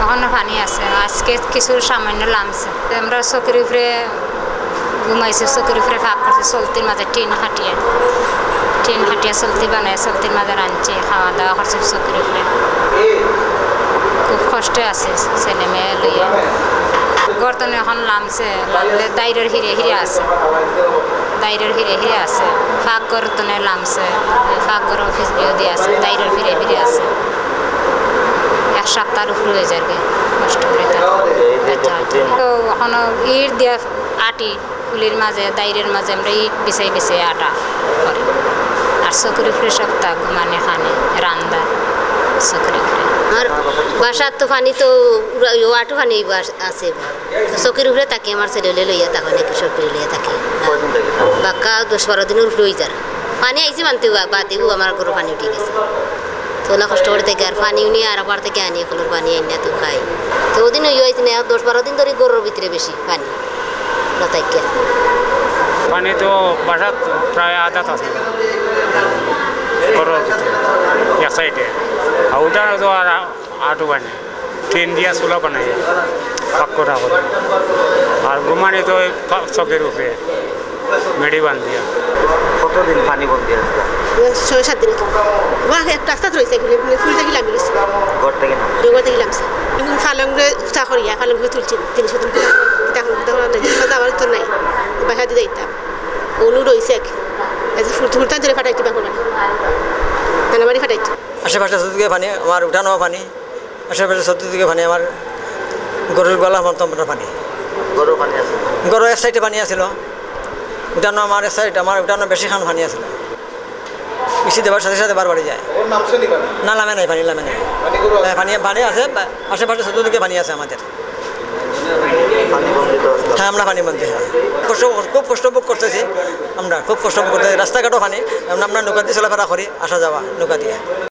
ওখানে পানি আছে আজকে কিছু সামান্য নামছে আমরা চকির উপরে ঘুমাইছি চকির উপরে ফাঁক করছি চলতির মাঝে টিন হাঁটিয়া চলতি বানায় চলতির মাঝে রাঁধছে খাওয়া দাওয়া করছে চকির উপরে খুব কষ্টে আছে ছেলে মেয়ে লইয়া গর্তনে এখন নামছে নামলে দাইরের হিরে আছে ফাঁক গর্তনে নামছে ফাঁক গর অফিস দিয়ে আছে দাইরের ফিরে আছে এক সপ্তাহের উপরে হয়ে যাবে কষ্ট করে তো এখনো ইট দিয়া আটি ফুলির মাঝে দাইরের মাঝে আমরা ইট বিছাই আটা করি আর চকুরি ফুলে সপ্তাহ ঘুমানে খানে রান্দা চকুরি ফুলে আর বাসার তো পানি তো আটো পানি আছে চকির উপরে থাকি আমার ছেলে লইয়া থাকে নাকি চকির লইয়া থাকে বাক্কা 10-12 দিনের উপরে হয়ে যার পানি আইসি মানতে বাদে আমার গরু পানি উঠে গেছে তো না কষ্ট করে থেকে আর পানি নিয়ে আর আবার থেকে আনি কলর পানি আনি তো খাই তো ওদিন ওই হয়েছে না 10-12 দিন ধরে গরুর ভিতরে বেশি পানি না থাকে পানি তো বাসাত প্রায় আধা আছে গরুর ভিতরে এক সাইডে আর ওটা তো আর আটু পানি ট্রেন দিয়া চুলা বানাই পাক্কটা করে আর ঘুমানি তো চকের উপরে মেডি বান দিয়া কতদিন পানি বন্ধ দিয়ে 6-7 দিন আমার একটা রাস্তা রয়েছে ফুল থেকে নামি গেছে ঘর থেকে না ঘর থেকে নামছে ফালংরে উঠা করিয়া ফালংরে তুলছি 300 দিন আমার তো নাই বাসা দিয়ে যাইতাম অনু রয়েছে ফুলতান ধরে ফাটাইতে পারবো না বাড়ি ফাটাইতে আশেপাশে চতুর্দিকে পানি আমার উঠানো পানি আশেপাশে চতুর্দিকে পানি আমার গরুর গলা মন্তম্বর পানি গরু পানি আছে গরু এক সাইডে পানি আছিল উঠানো আমার এক সাইড আমার উঠানো বেশি খান পানি আছিল বেশি দেবার সাথে বারবারই যায় না নামে নাই পানি পানি আছে আশেপাশে চতুর্দিকে পানি আছে আমাদের হ্যাঁ আমরা পানি বন্ধ খুব কষ্ট ভোগ করতেছি আমরা খুব কষ্ট ভোগ করতেছি রাস্তাঘাটও পানি আমরা নৌকা দিয়ে চলাফেরা করি আসা যাওয়া নৌকা দিয়ে